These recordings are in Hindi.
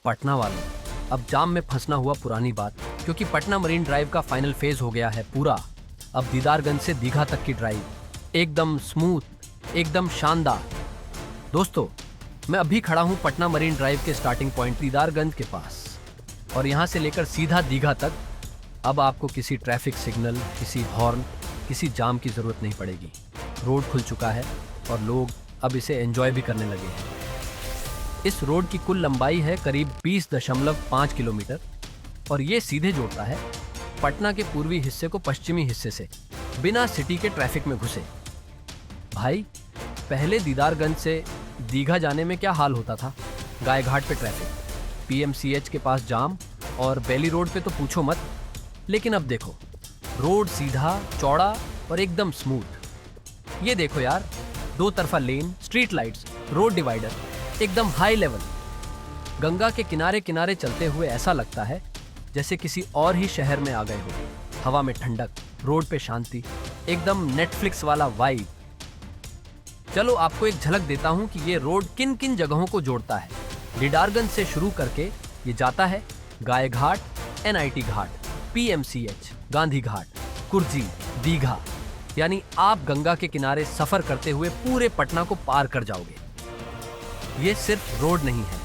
पटना वालों, अब जाम में फंसना हुआ पुरानी बात, क्योंकि पटना मरीन ड्राइव का फाइनल फेज हो गया है पूरा। अब दीदारगंज से दीघा तक की ड्राइव एकदम स्मूथ, एकदम शानदार। दोस्तों, मैं अभी खड़ा हूँ पटना मरीन ड्राइव के स्टार्टिंग पॉइंट दीदारगंज के पास, और यहाँ से लेकर सीधा दीघा तक अब आपको किसी ट्रैफिक सिग्नल, किसी हॉर्न, किसी जाम की जरूरत नहीं पड़ेगी। रोड खुल चुका है और लोग अब इसे एंजॉय भी करने लगे हैं। इस रोड की कुल लंबाई है करीब 20.5 किलोमीटर और ये सीधे जोड़ता है पटना के पूर्वी हिस्से को पश्चिमी हिस्से से, बिना सिटी के ट्रैफिक में घुसे। भाई, पहले दीदारगंज से दीघा जाने में क्या हाल होता था। गायघाट पे ट्रैफिक, पीएमसीएच के पास जाम और बेली रोड पे तो पूछो मत। लेकिन अब देखो, रोड सीधा, चौड़ा और एकदम स्मूथ। ये देखो यार, दो तरफा लेन, स्ट्रीट लाइट्स, रोड डिवाइडर, एकदम हाई लेवल। गंगा के किनारे किनारे चलते हुए ऐसा लगता है जैसे किसी और ही शहर में आ गए हो। हवा में ठंडक, रोड पे शांति, एकदम नेटफ्लिक्स वाला वाइब। चलो आपको एक झलक देता हूँ कि ये रोड किन किन जगहों को जोड़ता है। दीदारगंज से शुरू करके ये जाता है गायघाट, एनआईटी घाट, पीएमसीएच, गांधी घाट, कुर्जी, दीघा। यानी आप गंगा के किनारे सफर करते हुए पूरे पटना को पार कर जाओगे। ये सिर्फ रोड नहीं है,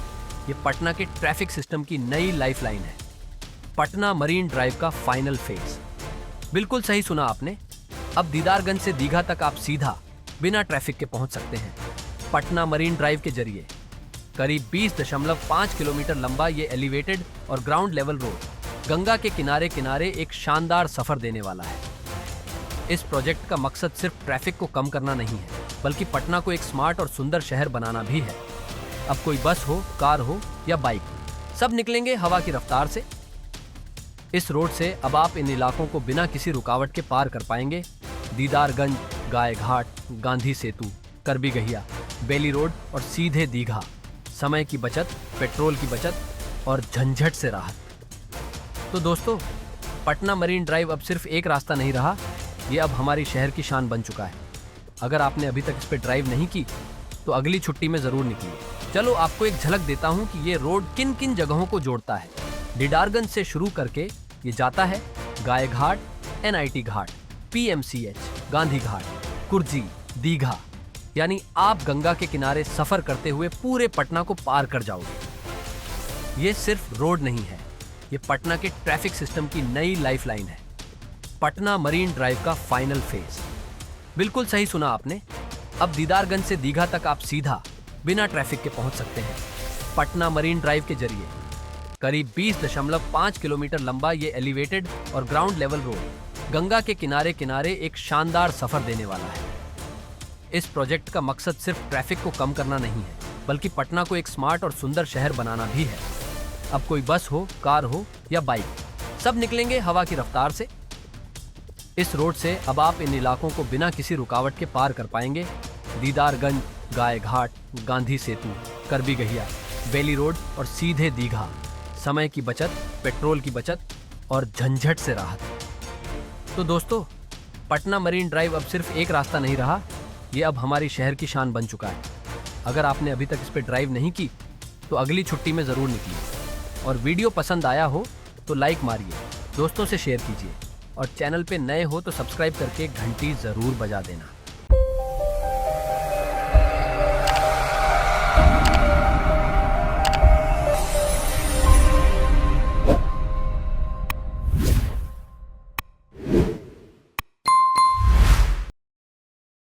ये पटना के ट्रैफिक सिस्टम की नई लाइफलाइन है। पटना मरीन ड्राइव का फाइनल फेज। बिल्कुल सही सुना आपने। अब दीदारगंज से दीघा तक आप सीधा, बिना ट्रैफिक के पहुंच सकते हैं पटना मरीन ड्राइव के जरिए। करीब 20.5 किलोमीटर लंबा ये एलिवेटेड और ग्राउंड लेवल रोड गंगा के किनारे किनारे एक शानदार सफर देने वाला है। इस प्रोजेक्ट का मकसद सिर्फ ट्रैफिक को कम करना नहीं है, बल्कि पटना को एक स्मार्ट और सुंदर शहर बनाना भी है। अब कोई बस हो, कार हो या बाइक, सब निकलेंगे हवा की रफ्तार से। इस रोड से अब आप इन इलाकों को बिना किसी रुकावट के पार कर पाएंगे। दीदारगंज, गायघाट, गांधी सेतु, करबी गहिया, बेली रोड और सीधे दीघा। समय की बचत, पेट्रोल की बचत और झंझट से राहत। तो दोस्तों, पटना मरीन ड्राइव अब सिर्फ एक रास्ता नहीं रहा, ये अब हमारी शहर की शान बन चुका है। अगर आपने अभी तक इस पे ड्राइव नहीं की तो अगली छुट्टी में जरूर निकलिए। चलो आपको एक झलक देता हूँ कि ये रोड किन किन जगहों को जोड़ता है। दीदारगंज से शुरू करके ये जाता है गायघाट, एनआईटी घाट, पीएमसीएच, गांधी घाट, कुर्जी, दीघा। यानी आप गंगा के किनारे सफर करते हुए पूरे पटना को पार कर जाओगे। ये सिर्फ रोड नहीं है, ये पटना के ट्रैफिक सिस्टम की नई लाइफलाइन है। पटना मरीन ड्राइव का फाइनल फेज। बिल्कुल सही सुना आपने। अब दीदारगंज से दीघा तक आप सीधा, बिना ट्रैफिक के पहुंच सकते हैं पटना मरीन ड्राइव के जरिए। करीब 20.5 किलोमीटर लंबा ये एलिवेटेड और ग्राउंड लेवल रोड गंगा के किनारे किनारे एक शानदार सफर देने वाला है। इस प्रोजेक्ट का मकसद सिर्फ ट्रैफिक को कम करना नहीं है, बल्कि पटना को एक स्मार्ट और सुंदर शहर बनाना भी है। अब कोई बस हो, कार हो या बाइक, सब निकलेंगे हवा की रफ्तार से। इस रोड से अब आप इन इलाकों को बिना किसी रुकावट के पार कर पाएंगे। दीदारगंज, गायघाट, गांधी सेतु, करबी गहिया, बेली रोड और सीधे दीघा। समय की बचत, पेट्रोल की बचत और झंझट से राहत। तो दोस्तों, पटना मरीन ड्राइव अब सिर्फ एक रास्ता नहीं रहा, ये अब हमारी शहर की शान बन चुका है। अगर आपने अभी तक इस पे ड्राइव नहीं की तो अगली छुट्टी में ज़रूर निकलिए। और वीडियो पसंद आया हो तो लाइक मारिए, दोस्तों से शेयर कीजिए और चैनल पे नए हो तो सब्सक्राइब करके घंटी ज़रूर बजा देना।